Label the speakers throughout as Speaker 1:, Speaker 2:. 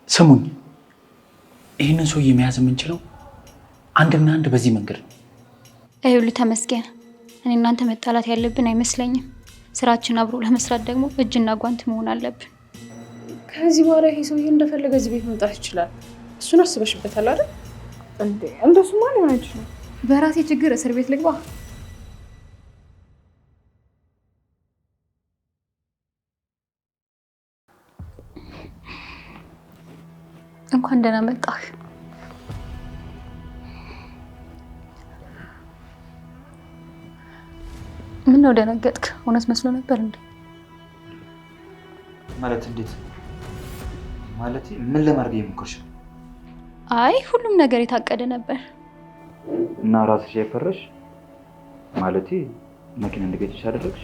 Speaker 1: ስሙኝ፣ ይህንን ሰው መያዝ የምንችለው አንድና አንድ በዚህ መንገድ ነው።
Speaker 2: ይኸውልህ ተመስገን፣ እኔ እናንተ መጣላት ያለብን አይመስለኝም። ስራችን አብሮ ለመስራት ደግሞ እጅና ጓንት መሆን አለብን።
Speaker 3: ከዚህ በኋላ ይሄ ሰውዬ እንደፈለገ እዚህ ቤት መምጣት ይችላል። እሱን አስበሽበታል አይደል? እንዴ እንደሱማ ሊሆን አይችልም። በራሴ ችግር እስር ቤት ልግባ?
Speaker 2: እንኳን ደህና መጣህ። ምን ነው ደነገጥክ? እውነት መስሎ ነበር እንዴ?
Speaker 4: ማለት እንዴት? ማለት ምን ለማድረግ የሞከርሽ?
Speaker 2: አይ ሁሉም ነገር የታቀደ ነበር።
Speaker 4: እና ራስሽ የፈረሽ ማለት መኪና እንድገጭሽ አደረግሽ?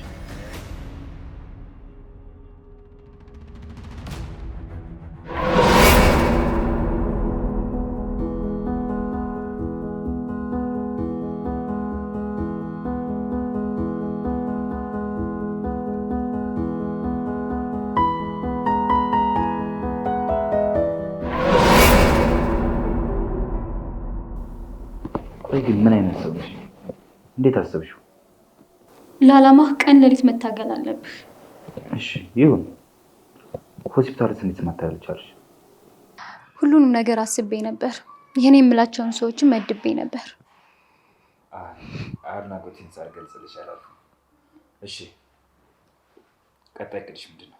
Speaker 4: ግን ምን አይነት ሰው ነሽ? እንዴት አሰብሽው?
Speaker 2: ለዓላማህ ቀን ሌሊት መታገል አለብህ።
Speaker 4: እሺ ይሁን። ሆስፒታልስ እንዴት መታገል ቻልሽ?
Speaker 2: ሁሉንም ነገር አስቤ ነበር። የኔ የምላቸውን ሰዎችን መድቤ ነበር።
Speaker 4: አድናቆቴን ሳልገልጽልሽ አላልኩም። እሺ ቀጣይ እቅድሽ ምንድን ነው?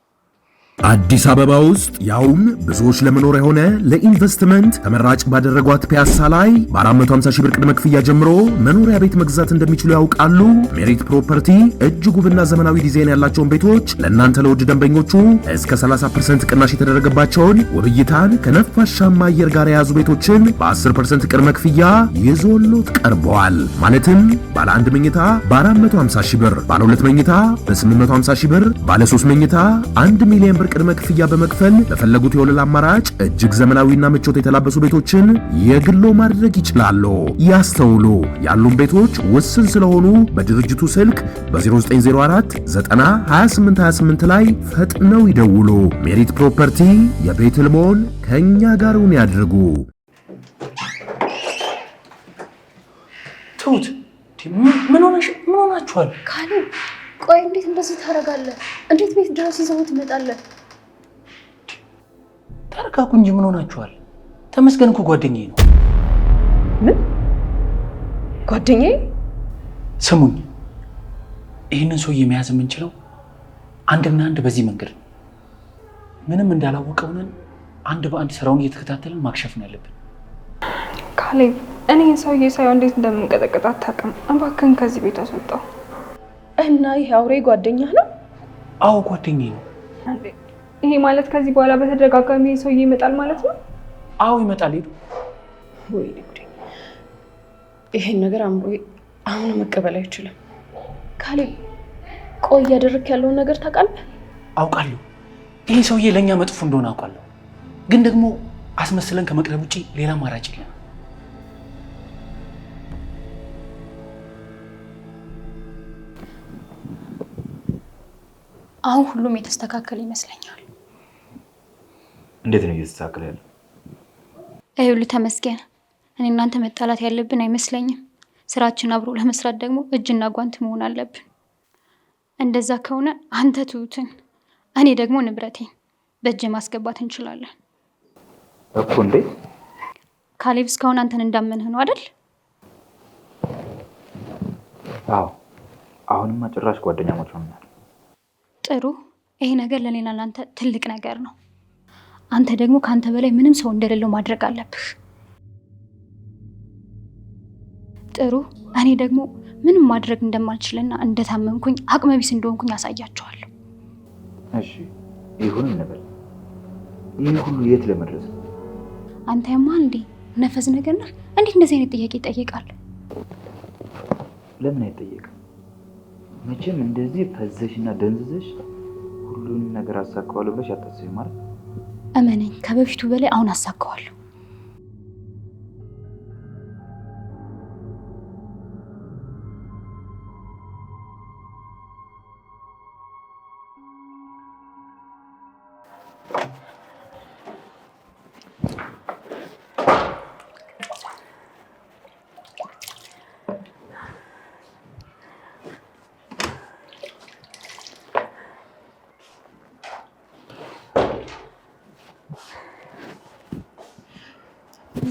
Speaker 5: አዲስ አበባ ውስጥ ያውም ብዙዎች ለመኖር የሆነ ለኢንቨስትመንት ተመራጭ ባደረጓት ፒያሳ ላይ በ450 ሺህ ብር ቅድመ ክፍያ ጀምሮ መኖሪያ ቤት መግዛት እንደሚችሉ ያውቃሉ? ሜሪት ፕሮፐርቲ እጅግ ውብና ዘመናዊ ዲዛይን ያላቸውን ቤቶች ለእናንተ ለውድ ደንበኞቹ እስከ 30% ቅናሽ የተደረገባቸውን ውብ እይታን ከነፋሻማ አየር ጋር የያዙ ቤቶችን በ10% ቅድመ ክፍያ ይዞሎት ቀርበዋል። ማለትም ባለ 1 መኝታ በ450 ሺህ ብር፣ ባለ 2 መኝታ በ850 ሺህ ብር፣ ባለ 3 መኝታ 1 ሚሊዮን ብር ቅድመ ክፍያ በመክፈል ለፈለጉት የወለል አማራጭ እጅግ ዘመናዊና ምቾት የተላበሱ ቤቶችን የግሎ ማድረግ ይችላሉ። ያስተውሉ፣ ያሉን ቤቶች ውስን ስለሆኑ በድርጅቱ ስልክ በ0904 90 28 28 ላይ ፈጥነው ይደውሉ። ሜሪት ፕሮፐርቲ የቤት ህልሞን ከኛ ጋርውን ያድርጉ።
Speaker 1: ትሁት ምን ሆናችኋል?
Speaker 3: ካሌብ ቆይ፣ እንዴት እንደዚህ ታደርጋለህ? እንዴት ቤት ድረስ ይዘው ትመጣለህ?
Speaker 1: ተረጋጉ እንጂ ምን ሆናችኋል? ተመስገን እኮ ጓደኛዬ ነው።
Speaker 3: ምን ጓደኛዬ?
Speaker 1: ስሙኝ፣ ይህንን ሰውዬ መያዝ የምንችለው አንድና አንድ በዚህ መንገድ ነው። ምንም እንዳላወቀ ሆነን አንድ በአንድ ስራውን እየተከታተልን ማክሸፍ ነው ያለብን።
Speaker 6: ካሌብ፣ እኔ ሰውዬ ሳይሆን እንዴት እንደምንቀጠቅጥ አታውቅም። እባክህን ከዚህ ቤት አስወጣው።
Speaker 3: እና ይሄ አውሬ ጓደኛህ ነው?
Speaker 1: አዎ ጓደኛዬ ነው።
Speaker 6: ይሄ ማለት ከዚህ በኋላ በተደጋጋሚ ሰውዬ ይመጣል ማለት ነው?
Speaker 1: አዎ ይመጣል። ሄዱ
Speaker 3: ወይ ጉዴ! ይሄን ነገር አምሮዬ አሁን መቀበል አይችልም። ካሌብ ቆይ፣ እያደረክ ያለውን ነገር ታውቃለህ?
Speaker 1: አውቃለሁ። ይሄ ሰውዬ ለእኛ መጥፎ እንደሆነ አውቃለሁ። ግን ደግሞ አስመስለን ከመቅረብ ውጭ ሌላ አማራጭ የለም።
Speaker 2: አሁን ሁሉም የተስተካከለ ይመስለኛል።
Speaker 4: እንዴት ነው እየተስተካከለ ያለው?
Speaker 2: ይኸውልህ ተመስገን፣ እኔ እናንተ መጣላት ያለብን አይመስለኝም። ስራችን አብሮ ለመስራት ደግሞ እጅና ጓንት መሆን አለብን። እንደዛ ከሆነ አንተ ትሁትን፣ እኔ ደግሞ ንብረቴን በእጅ ማስገባት እንችላለን
Speaker 4: እኮ። እንዴት?
Speaker 2: ካሌብ እስካሁን አንተን እንዳመንህ ነው አይደል?
Speaker 4: አዎ፣ አሁንማ ጭራሽ ጓደኛሞች ሆነናል።
Speaker 2: ጥሩ። ይሄ ነገር ለኔና ለአንተ ትልቅ ነገር ነው። አንተ ደግሞ ከአንተ በላይ ምንም ሰው እንደሌለው ማድረግ አለብህ። ጥሩ። እኔ ደግሞ ምንም ማድረግ እንደማልችልና እንደታመምኩኝ አቅመቢስ እንደሆንኩኝ አሳያቸዋለሁ።
Speaker 4: እሺ ይሁን እንበል። ይህ ሁሉ የት ለመድረስ ነው?
Speaker 2: አንተ ያማ እንዴ ነፈዝ ነገር ነህ። እንዴት እንደዚህ አይነት ጥያቄ ይጠይቃል?
Speaker 4: ለምን አይጠየቅም? መቼም እንደዚህ ፈዘሽና ደንዝዘሽ ሁሉንም ነገር አሳካዋለሁ ብለሽ አታስቢም ማለት?
Speaker 2: እመነኝ፣ ከበፊቱ በላይ አሁን አሳካዋለሁ።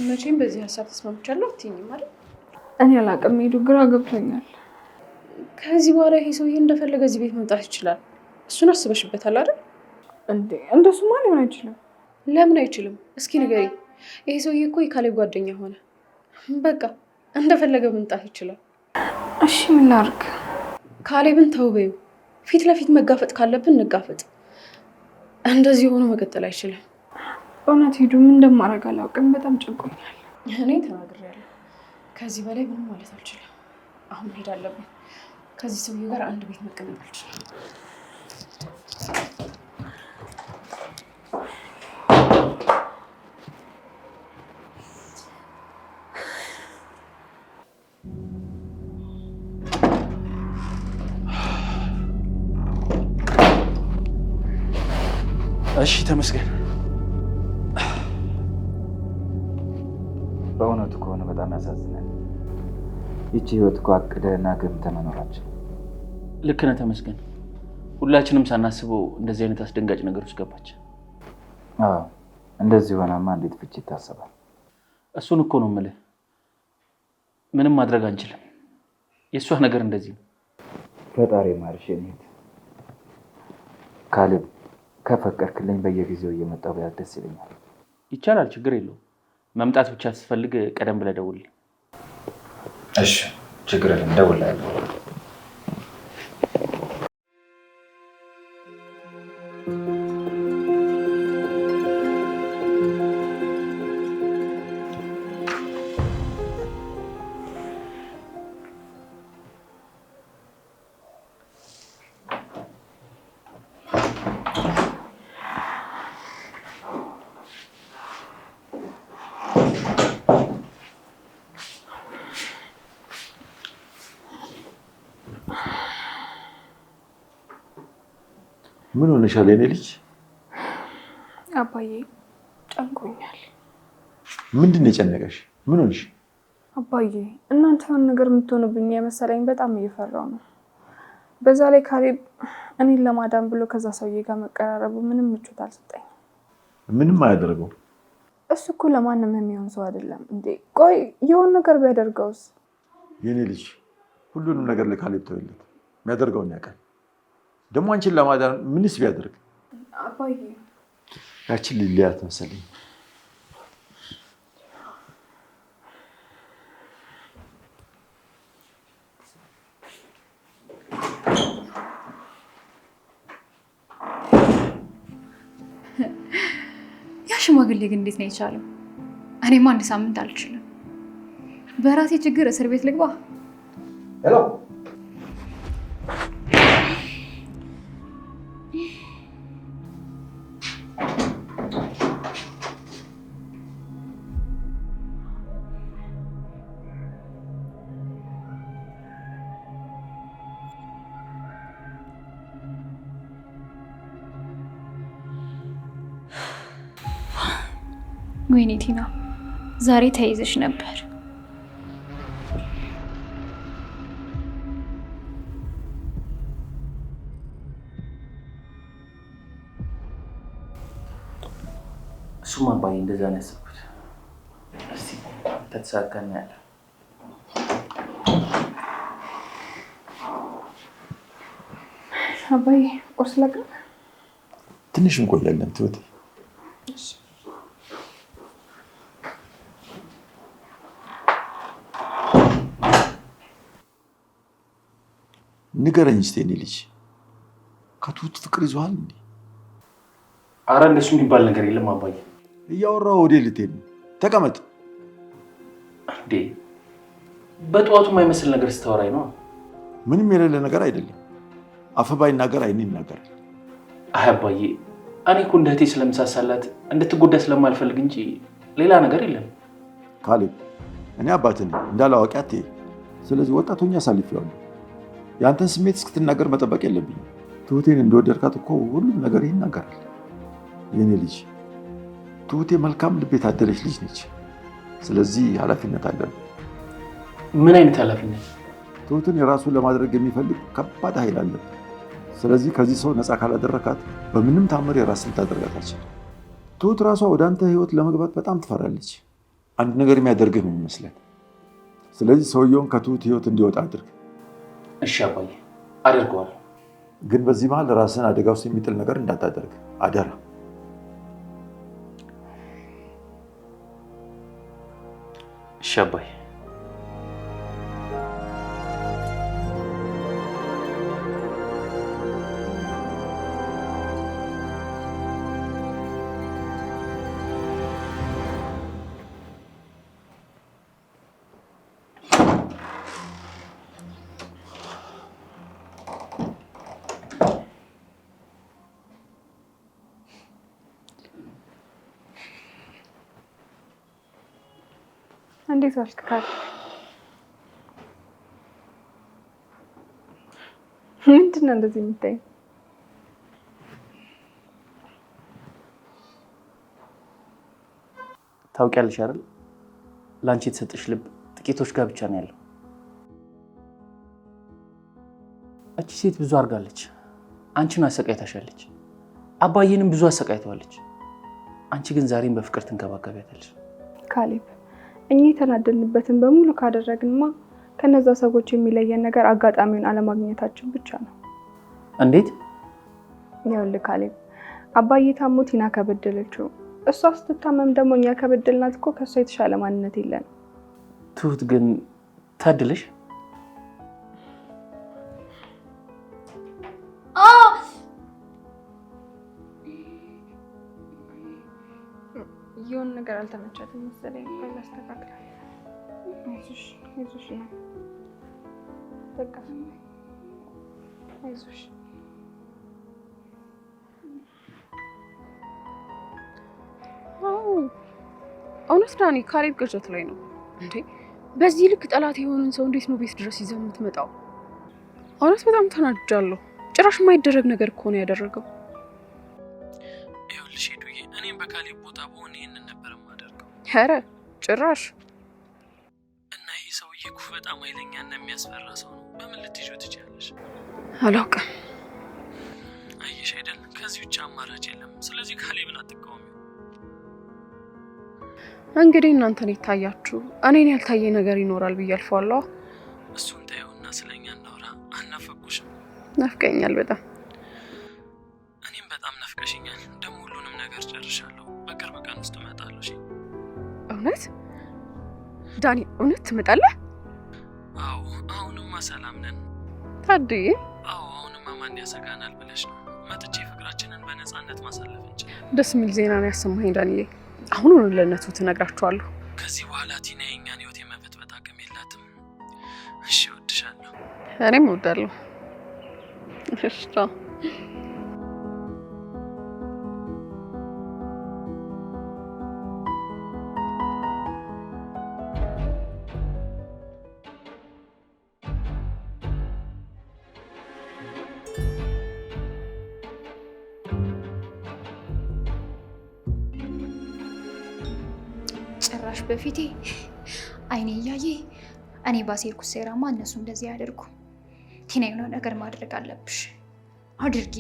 Speaker 3: መቼም በዚህ ሀሳብ ተስማምቻለሁ አትይኝም አይደል?
Speaker 6: እኔ አላውቅም፣ ሄዱ ግራ ገብቶኛል።
Speaker 3: ከዚህ በኋላ ይሄ ሰውዬ እንደፈለገ እዚህ ቤት መምጣት ይችላል። እሱን አስበሽበታል አይደል?
Speaker 6: እንዴ እንደሱማ ሊሆን አይችልም።
Speaker 3: ለምን አይችልም? እስኪ ንገሪ። ይሄ ሰውዬ እኮ የካሌብ ጓደኛ ሆነ። በቃ እንደፈለገ መምጣት ይችላል።
Speaker 6: እሺ ምን ላድርግ?
Speaker 3: ካሌብን ተው በይው። ፊት ለፊት መጋፈጥ ካለብን እንጋፈጥ። እንደዚህ ሆኖ መቀጠል አይችልም።
Speaker 6: እውነት ሄዱ፣ ምን እንደማደርግ አላውቅም። በጣም ጨንቆኛል።
Speaker 3: እኔ ተናግሬያለሁ። ከዚህ በላይ ምንም ማለት አልችልም። አሁን መሄድ አለብን። ከዚህ ሰውዬ ጋር አንድ ቤት መቀመጥ አልችልም።
Speaker 1: እሺ ተመስገን።
Speaker 4: በእውነቱ ከሆነ በጣም ያሳዝናል። ይቺ ህይወት እኮ አቅደህና ገምተህ መኖራችን።
Speaker 1: ልክ ነህ ተመስገን። ሁላችንም ሳናስበው እንደዚህ አይነት አስደንጋጭ ነገሮች ገባች።
Speaker 4: አዎ እንደዚህ ሆነማ እንዴት ፍቺ ይታሰባል?
Speaker 1: እሱን እኮ ነው የምልህ። ምንም ማድረግ አንችልም። የእሷ ነገር እንደዚህ ነው።
Speaker 4: ፈጣሪ ማርሽ እኔት ካሌብ ከፈቀድክልኝ በየጊዜው እየመጣሁ ቢያት ደስ ይለኛል።
Speaker 1: ይቻላል፣ ችግር የለውም። መምጣት ብቻ ስትፈልግ ቀደም ብለህ ደውልልኝ።
Speaker 4: እሺ ችግር የለም፣ እደውልልሃለሁ።
Speaker 7: ምን ሆነሻል የኔ ልጅ?
Speaker 6: አባዬ ጨንቆኛል።
Speaker 7: ምንድን ነው የጨነቀሽ? ምን ሆነሽ?
Speaker 6: አባዬ እናንተ የሆነ ነገር የምትሆኑብኝ የመሰለኝ በጣም እየፈራው ነው። በዛ ላይ ካሌብ እኔን ለማዳን ብሎ ከዛ ሰውዬ ጋር መቀራረቡ ምንም ምቾት አልሰጠኝም።
Speaker 7: ምንም አያደርገው።
Speaker 6: እሱ እኮ ለማንም የሚሆን ሰው አይደለም እንዴ። ቆይ የሆነ ነገር ቢያደርገውስ?
Speaker 7: የኔ ልጅ ሁሉንም ነገር ለካሌብ ተወለት። የሚያደርገውን ያውቃል። ደግሞ አንቺን ለማዳን ምንስ ቢያደርግ?
Speaker 6: አባዬ
Speaker 7: ያችን ሊሊያት መሰለኝ።
Speaker 2: ያ ሽማግሌ ግን እንዴት ነው የቻለው? እኔማ አንድ ሳምንት አልችልም። በራሴ ችግር እስር ቤት ልግባ?
Speaker 7: ሄሎ
Speaker 2: ወይኔ ቲና፣ ዛሬ ተይዘሽ ነበር።
Speaker 1: እሱማ አባዬ እንደዛ ነው ያሰብኩት። እስቲ ከተሳካ እናያለን።
Speaker 6: አባዬ ቁርስ ላቅርብ?
Speaker 7: ትንሽ እንቆያለን ትወት። ንገረኝ እስኪ የኔ ልጅ፣ ከትሁት ፍቅር ይዞሃል እንዴ?
Speaker 1: አረ እንደሱ የሚባል ነገር የለም አባዬ።
Speaker 7: እያወራሁ ወዴ ልትሄድ ነው? ተቀመጥ።
Speaker 1: እንዴ በጠዋቱ የማይመስል ነገር ስታወራኝ ነው።
Speaker 7: ምንም የሌለ ነገር አይደለም። አፍ ባይናገር አይን ይናገራል።
Speaker 1: አይ አባዬ፣ እኔ እኮ እንደ እህቴ ስለምሳሳላት እንድትጎዳ ስለማልፈልግ እንጂ ሌላ ነገር የለም።
Speaker 7: ካሌብ፣ እኔ አባትህ ነኝ፣ እንዳላዋቂ አትሄድ። ስለዚህ ወጣቶኛ አሳልፌዋለሁ። የአንተን ስሜት እስክትናገር መጠበቅ የለብኝም። ትሁቴን እንደወደድካት እኮ ሁሉም ነገር ይናገራል። የኔ ልጅ ትሁቴ መልካም ልብ የታደለች ልጅ ነች። ስለዚህ ኃላፊነት አለን።
Speaker 1: ምን አይነት ኃላፊነት?
Speaker 7: ትሁትን የራሱን ለማድረግ የሚፈልግ ከባድ ኃይል አለ። ስለዚህ ከዚህ ሰው ነፃ ካላደረካት በምንም ታምር የራስን ታደርጋታችን። ትሁት ራሷ ወደ አንተ ህይወት ለመግባት በጣም ትፈራለች። አንድ ነገር የሚያደርግህ ነው የሚመስለን። ስለዚህ ሰውየውን ከትሁት ህይወት እንዲወጣ አድርግ።
Speaker 1: እሺ አባዬ አደርገዋለሁ።
Speaker 7: ግን በዚህ መሀል ራስን አደጋ ውስጥ የሚጥል ነገር እንዳታደርግ አደራ።
Speaker 1: እሺ አባዬ።
Speaker 6: እንዴት ዋልክ ካሌብ? ምንድን ነው እንደዚህ የምታይኝ?
Speaker 1: ታውቂያለሽ አይደል? ለአንቺ የተሰጠሽ ልብ ጥቂቶች ጋር ብቻ ነው ያለው። እቺ ሴት ብዙ አድርጋለች። አንቺን አሰቃይታሻለች። አባዬንም ብዙ አሰቃይተዋለች። አንቺ ግን ዛሬም በፍቅር ትንከባከቢያታለሽ።
Speaker 6: ካሌብ እኛ የተናደድንበትን በሙሉ ካደረግንማ ከነዛ ሰዎች የሚለየን ነገር አጋጣሚውን አለማግኘታችን ብቻ ነው።
Speaker 1: እንዴት?
Speaker 6: ይኸውልህ ካሌብ አባዬ ታሞ ቲና ከበደለችው፣ እሷ ስትታመም ደግሞ እኛ ከበደልናት እኮ ከእሷ የተሻለ ማንነት የለንም።
Speaker 1: ትሁት ግን ታድለሽ።
Speaker 6: የሆነ ነገር አልተመቻትም መሰለኝ። አስተካክላለሁ። አይዞሽ ነው በቃ አይዞሽ።
Speaker 3: እውነት ዳኒ ካሌብ ቅዠት ላይ ነው እንዴ? በዚህ ልክ ጠላት የሆነን ሰው እንዴት ነው ቤት ድረስ ይዘህ የምትመጣው? እውነት በጣም ተናድጃለሁ። ጭራሽ የማይደረግ ነገር እኮ ነው ያደረገው።
Speaker 1: ይኸውልሽ ሄዱዬ፣ እኔም በካሌብ ቦታ በሆነ ይሄንን ነበር የማደርገው።
Speaker 3: ኧረ ጭራሽ።
Speaker 1: እና ይሄ ሰውዬ እኮ በጣም ኃይለኛና የሚያስፈራ ሰው ነው። በምን ልትይዥው ትችያለሽ?
Speaker 3: አላውቅም።
Speaker 1: አየሽ አይደል? ከዚህ ውጭ አማራጭ የለም። ስለዚህ ካሌብን አትቃወሚው።
Speaker 3: እንግዲህ እናንተን ይታያችሁ፣ እኔን ያልታየ ነገር ይኖራል ብዬ አልፈዋለሁ።
Speaker 1: እሱን ተይውና ስለኛ እናውራ። አናፈቁሽም?
Speaker 3: ናፍቀኛል በጣም።
Speaker 1: እኔም በጣም ናፍቀሽኛል። ደግሞ ሁሉንም ነገር ጨርሻለሁ። በቅርብ ቀን ውስጥ እመጣለሁ። እሺ?
Speaker 3: እውነት ዳኒ? እውነት ትመጣለህ?
Speaker 1: አዎ። አሁንማ ሰላም ነን።
Speaker 3: ታድዬ?
Speaker 1: አዎ። አሁንማ ማን ያሰጋናል ብለሽ ነው? መጥቼ ፍቅራችንን በነፃነት ማሳለፍ እንችላለን።
Speaker 3: ደስ የሚል ዜና ነው ያሰማኝ ዳንዬ። አሁን ለእነሱ ትነግራቸዋለሁ።
Speaker 1: ከዚህ በኋላ ቲና የእኛን ህይወት የመበጥበጥ አቅም የላትም። እሺ? እወድሻለሁ።
Speaker 3: እኔም እወዳለሁ። እሺ።
Speaker 2: ጭራሽ በፊቴ አይኔ እያየ እኔ ባሴርኩት ሴራማ እነሱ እንደዚህ ያደርጉ። ቲና የሆነ ነገር ማድረግ አለብሽ፣ አድርጊ።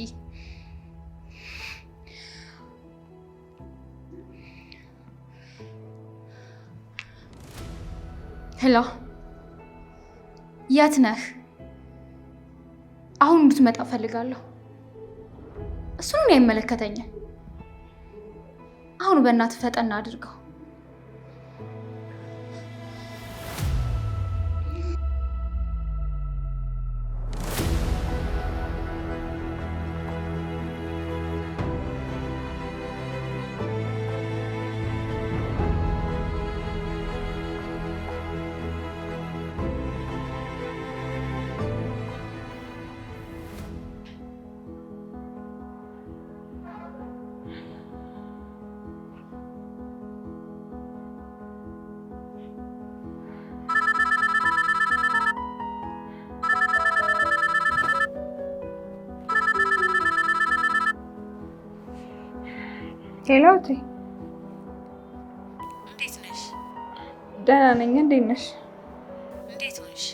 Speaker 2: ሄሎ፣ የት ነህ? አሁን እንድትመጣ ፈልጋለሁ። እሱን አይመለከተኝም። አሁን በእናትህ ፈጠና አድርገው።
Speaker 6: ሄሎ እቴ፣
Speaker 2: እንዴት ነሽ?
Speaker 6: ደህና ነኝ። እንዴት ነሽ?
Speaker 2: እንዴት ሆንሽ?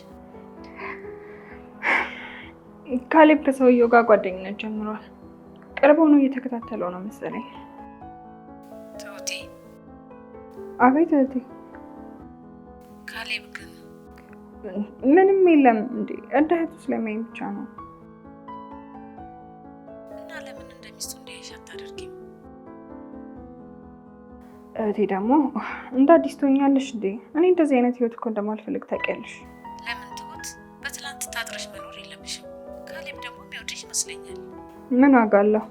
Speaker 6: ካሌብ ከሰውየው ጋር ጓደኝነት ጀምሯል። ቅርብ ሆኖ እየተከታተለው ነው መሰለኝ።
Speaker 2: ትሁቴ።
Speaker 6: አቤት እህቴ።
Speaker 3: ካሌብ ግን
Speaker 6: ምንም የለም እንዴ እንደ እህቱ ስለሚያይ ብቻ ነው።
Speaker 3: እና ለምን እንደሚስቱ እንዲያይሽ አታደርጊም?
Speaker 6: እህቴ ደግሞ እንደ አዲስ ትሆኛለሽ እንዴ? እኔ እንደዚህ አይነት ህይወት እኮ እንደማልፈልግ ታውቂያለሽ።
Speaker 3: ለምን ትሁት በትላንት ታጥረሽ መኖር የለብሽም። ካሌብ ደግሞ የሚወድሽ ይመስለኛል።
Speaker 6: ምን ዋጋ አለው?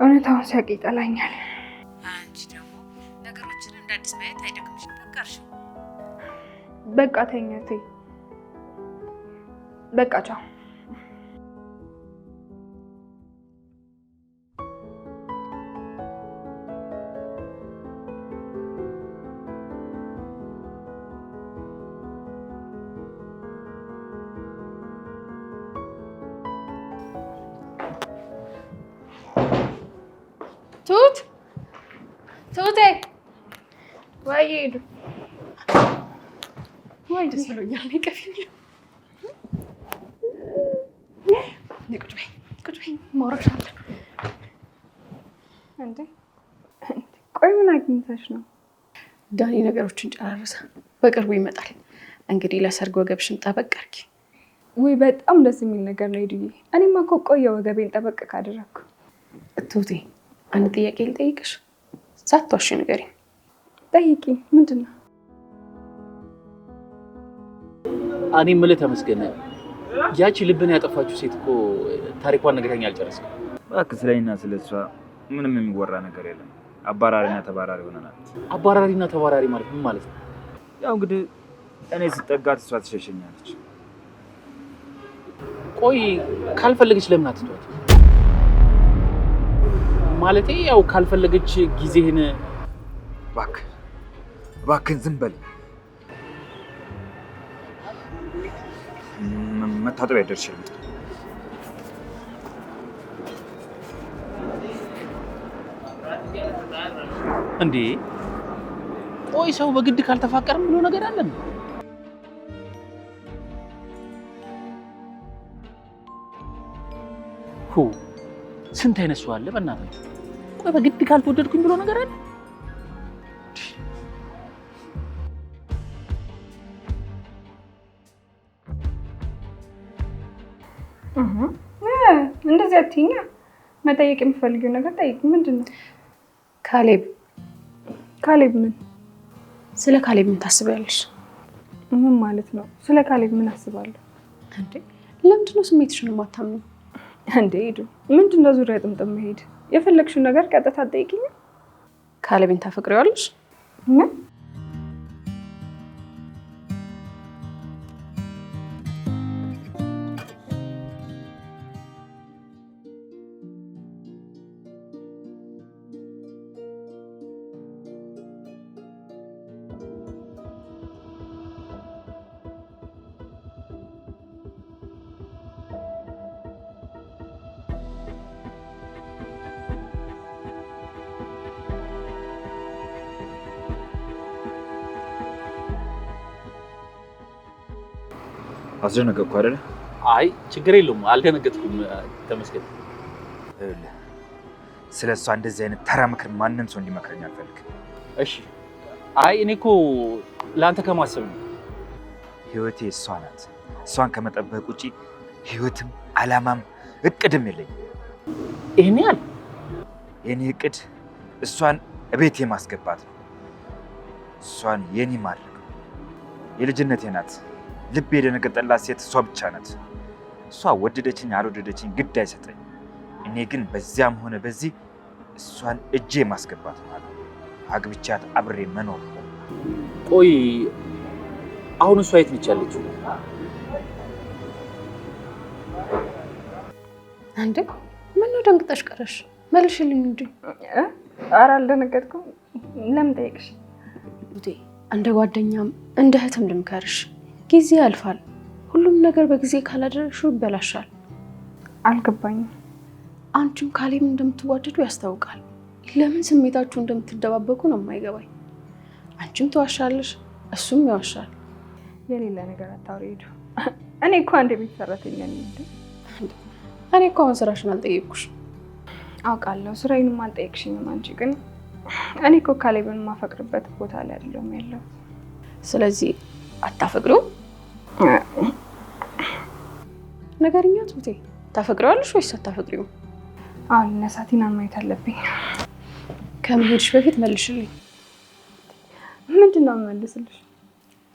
Speaker 6: እውነታውን ሲያውቅ ይጠላኛል።
Speaker 3: አንቺ ደግሞ ነገሮችን እንደ አዲስ ማየት አይደክምሽም? በቃ እርሺው።
Speaker 6: በቃ ተኝ እህቴ፣ በቃ ቻው።
Speaker 3: ትሁቴ
Speaker 6: ወይ ሄዱ
Speaker 3: ወይ ደስ ብሎኛል። ከፊኝ ቁጭ በይ ማውራት አለ
Speaker 6: እንዴ? ቆይ ምን አግኝተሽ ነው?
Speaker 3: ዳኒ ነገሮችን ጨራረሰ፣ በቅርቡ ይመጣል። እንግዲህ ለሰርግ ወገብሽን ጠበቅ አድርጊ።
Speaker 6: ወይ በጣም ደስ የሚል ነገር ነው ሄዱዬ። እኔማ እኮ ቆየ ወገቤን ጠበቅ ካደረግኩ።
Speaker 3: ትሁቴ አንድ ጥያቄ ልጠይቅሽ፣ ሳትዋሺ ንገሪኝ።
Speaker 6: ጠይቂ። ምንድን ነው?
Speaker 1: እኔ የምልህ ተመስገን፣ ያቺ ልብን ያጠፋችው ሴት እኮ ታሪኳን ነግረኸኝ አልጨረስኩም።
Speaker 4: እባክህ ስለኔና ስለሷ ምንም የሚወራ ነገር የለም። አባራሪና ተባራሪ ሆነናል።
Speaker 1: አባራሪና ተባራሪ ማለት ምን ማለት ነው?
Speaker 4: ያው እንግዲህ እኔ ስጠጋት እሷ ትሸሸኛለች።
Speaker 1: ቆይ ካልፈለገች ለምን አትተዋት? ማለቴ ያው ካልፈለገች ጊዜህን
Speaker 4: እባክህን ዝም በል። መታጠቢያ ደርሼ ልምጣ።
Speaker 1: እንዴ ቆይ ሰው በግድ ካልተፋቀረም ብሎ ነገር አለ? ስንት አይነት ሰው አለ በእናታችሁ። ቆይ በግድ ካልተወደድኩኝ ብሎ ነገር አለ?
Speaker 6: እንደዚህ አትይኛ። መጠየቅ የምትፈልጊው ነገር ጠይቅ። ምንድን ነው? ካሌብ ምን?
Speaker 3: ስለ ካሌብ ምን ታስቢያለሽ?
Speaker 6: ምን ማለት ነው? ስለ ካሌብ ምን አስባለሁ
Speaker 3: እንዴ? ለምንድን ነው ስሜትሽን የማታምነው?
Speaker 6: እንዴ ሄዱ፣ ምንድን ነው ዙሪያ ጥምጥም መሄድ? የፈለግሽውን ነገር ቀጥታ ጠይቂኝ።
Speaker 3: ካሌብን ታፈቅሪዋለሽ?
Speaker 6: ምን?
Speaker 4: አስደነገጥኩ አይደለ?
Speaker 1: አይ ችግር የለውም አልደነገጥኩም። ተመስገን።
Speaker 4: ስለ እሷ እንደዚህ አይነት ተራ ምክር ማንም ሰው እንዲመክረኝ አልፈልግም።
Speaker 1: እሺ። አይ እኔ እኮ ለአንተ ከማሰብ ነው።
Speaker 4: ህይወቴ እሷ ናት። እሷን ከመጠበቅ ውጪ ህይወትም አላማም እቅድም የለኝም።
Speaker 1: ይሄን ያህል
Speaker 4: የኔ እቅድ እሷን እቤቴ ማስገባት ነው። እሷን የኔ ማድረግ ነው። የልጅነቴ ናት። ልቤ የደነገጠላት ሴት እሷ ብቻ ናት። እሷ ወደደችኝ አልወደደችኝ ግድ አይሰጠኝ። እኔ ግን በዚያም ሆነ በዚህ እሷን እጄ ማስገባት ማለት አግብቻት አብሬ መኖር።
Speaker 1: ቆይ አሁን እሷ የት ነች ያለችው?
Speaker 3: አንዴ ምን ነው ደንግጠሽ ቀረሽ? መልሽልኝ እንጂ።
Speaker 6: ኧረ አልደነገጥኩም። ለምን ጠየቅሽ?
Speaker 3: እንደ ጓደኛም እንደ እህትም ልምከርሽ። ጊዜ ያልፋል። ሁሉም ነገር በጊዜ ካላደረግሽው ይበላሻል።
Speaker 6: አልገባኝም።
Speaker 3: አንቺም ካሌብ እንደምትዋደዱ ያስታውቃል። ለምን ስሜታችሁ እንደምትደባበቁ ነው የማይገባኝ። አንቺም ትዋሻለሽ፣ እሱም ይዋሻል።
Speaker 6: የሌለ ነገር አታውሪ ሄዱ። እኔ እኮ አንድ ቤት ሰራተኛ ነኝ።
Speaker 3: እኔ እኮ አሁን ስራሽን አልጠየቅኩሽ።
Speaker 6: አውቃለሁ፣ ስራዬንም አልጠየቅሽኝም። አንቺ ግን እኔ እኮ ካሌብን የማፈቅርበት ቦታ ላይ አይደለም ያለው።
Speaker 3: ስለዚህ አታፈቅሪው? ነገርኛ ትሁቴ፣ ታፈቅሪዋለሽ ወይስ አታፈቅሪው?
Speaker 6: አሁን እነሳ ቲናን ማየት አለብኝ።
Speaker 3: ከመሄድሽ በፊት መልሽልኝ።
Speaker 6: ምንድን ነው የምመልስልሽ?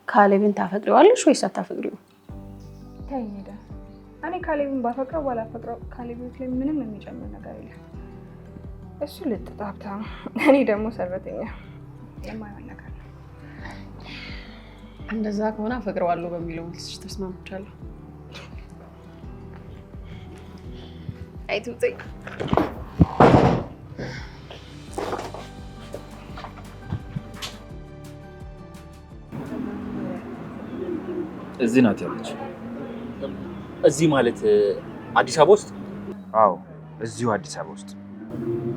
Speaker 3: ካሌብን ታፈቅሪዋለሽ ወይስ አታፈቅሪው?
Speaker 6: ተይኝ ሄደ። እኔ ካሌብን ባፈቅረው ባላፈቅረው ካሌብ ላይ ምንም የሚጨምር ነገር የለም። እሱ ልጥጥ ሀብታም፣ እኔ ደግሞ ሰራተኛ። የማይሆን ነገር ነው።
Speaker 3: እንደዛ ከሆነ አፈቅረዋለሁ በሚለው መልስሽ ተስማምቻለሁ። አይ ትሁቴ፣
Speaker 1: እዚህ ናት ያለች። እዚህ ማለት አዲስ አበባ ውስጥ?
Speaker 4: አዎ እዚሁ አዲስ አበባ ውስጥ።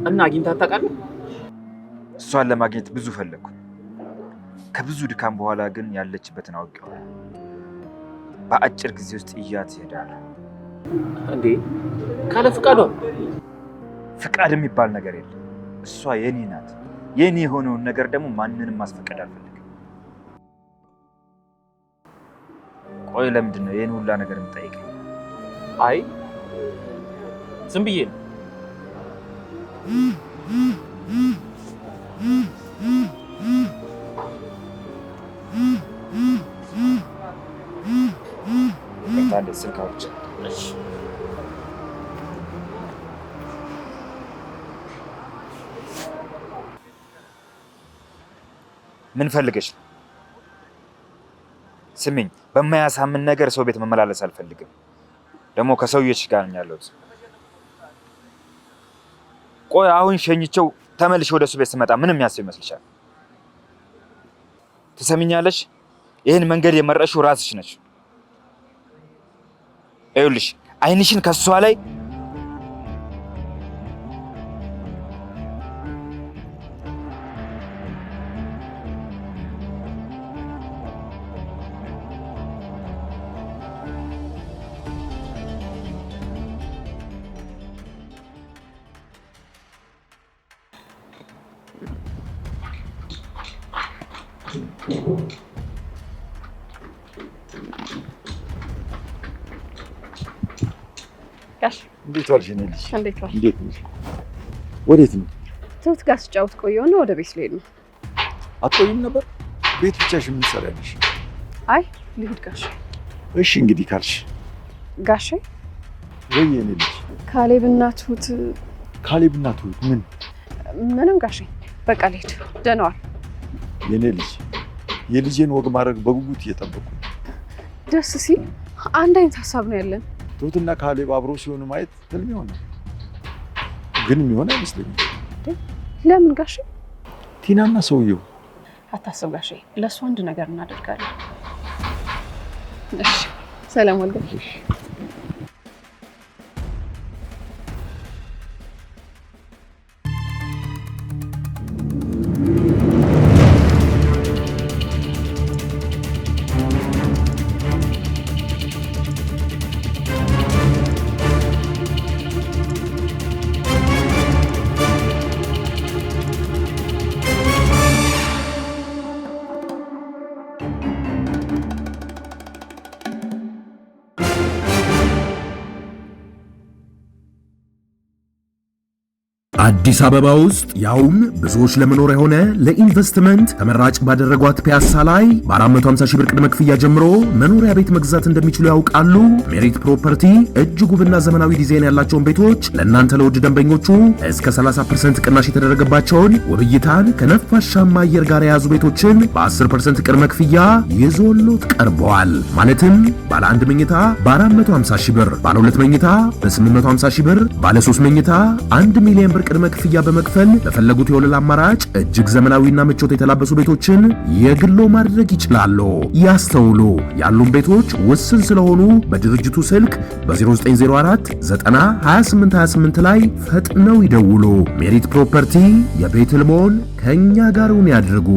Speaker 1: እና አግኝታት ታውቃለህ?
Speaker 4: እሷን ለማግኘት ብዙ ፈለግኩ። ከብዙ ድካም በኋላ ግን ያለችበትን አውቄዋለሁ። በአጭር ጊዜ ውስጥ እያት እሄዳለሁ።
Speaker 1: እንዴ ካለ ፍቃዷ?
Speaker 4: ፍቃድ የሚባል ነገር የለም። እሷ የኔ ናት። የኔ የሆነውን ነገር ደግሞ ማንንም ማስፈቀድ አልፈልግም። ቆይ ለምንድን ነው ይህን ሁላ ነገር የምጠይቀኝ?
Speaker 1: አይ ዝም ብዬ ነው።
Speaker 4: አንዴ ስልካዎች ምን ፈልገሽ ነው? ስሚኝ፣ በማያሳምን ነገር ሰው ቤት መመላለስ አልፈልግም። ደግሞ ከሰውዬሽ ጋር ነኝ ያለሁት። ቆይ አሁን ሸኝቸው ተመልሼ ወደ እሱ ቤት ስመጣ ምን የሚያስብ ይመስልሻል? ትሰሚኛለሽ? ይህን መንገድ የመረጥሽው ራስሽ ነሽ። ይኸውልሽ አይንሽን ከሷ ላይ
Speaker 3: ጋሽ
Speaker 7: እንዴት ዋልሽ? እኔ ልጅ
Speaker 3: እንዴት ዋልሽ?
Speaker 7: እንዴት ነሽ? ወዴት ነው?
Speaker 3: ትሁት ጋር ስጫወት ቆየሁና ወደ ቤት ልሄድ ነው።
Speaker 7: አትቆይም ነበር? ቤት ብቻሽን ምን ትሰሪያለሽ?
Speaker 3: አይ ልሂድ ጋሽ።
Speaker 7: እሺ እንግዲህ ካልሽ።
Speaker 3: ጋሼ
Speaker 7: ወይ እኔ ልጅ
Speaker 3: ካሌብና ትሁት
Speaker 7: ምን?
Speaker 3: ምንም ጋሼ፣ በቃ ልሂድ። ደህና ዋል።
Speaker 7: የኔ ልጅ የልጄን ወግ ማድረግ በጉጉት እየጠበቁ
Speaker 3: ደስ ሲል አንድ አይነት ሀሳብ ነው ያለን።
Speaker 7: ትሁትና ካሌብ አብሮ ሲሆኑ ማየት ህልም ይሆናል፣ ግን የሚሆን አይመስለኝም።
Speaker 3: ለምን ጋሼ?
Speaker 7: ቲናና ሰውየው።
Speaker 3: አታስብ ጋሼ፣ ለእሱ አንድ ነገር እናደርጋለን። እሺ ሰላም ወልደ።
Speaker 5: አዲስ አበባ ውስጥ ያውም ብዙዎች ለመኖር የሆነ ለኢንቨስትመንት ተመራጭ ባደረጓት ፒያሳ ላይ በ450 ሺህ ብር ቅድመ ክፍያ ጀምሮ መኖሪያ ቤት መግዛት እንደሚችሉ ያውቃሉ? ሜሪት ፕሮፐርቲ እጅግ ውብና ዘመናዊ ዲዛይን ያላቸውን ቤቶች ለእናንተ ለውድ ደንበኞቹ እስከ 30% ቅናሽ የተደረገባቸውን ውብ እይታን ከነፋሻማ አየር ጋር የያዙ ቤቶችን በ10% ቅድመ ክፍያ ይዞሎት ቀርበዋል። ማለትም ባለ 1 መኝታ በ450 ሺህ ብር፣ ባለ 2 መኝታ በ850 ሺህ ብር፣ ባለ 3 መኝታ 1 ሚሊዮን ብር ቅድመ ክፍያ በመክፈል ለፈለጉት የወለል አማራጭ እጅግ ዘመናዊና ምቾት የተላበሱ ቤቶችን የግሎ ማድረግ ይችላሉ። ያስተውሉ፣ ያሉን ቤቶች ውስን ስለሆኑ በድርጅቱ ስልክ በ0904 90 28 28 ላይ ፈጥነው ይደውሉ። ሜሪት ፕሮፐርቲ የቤት ህልሞን ከኛ ጋር ያድርጉ።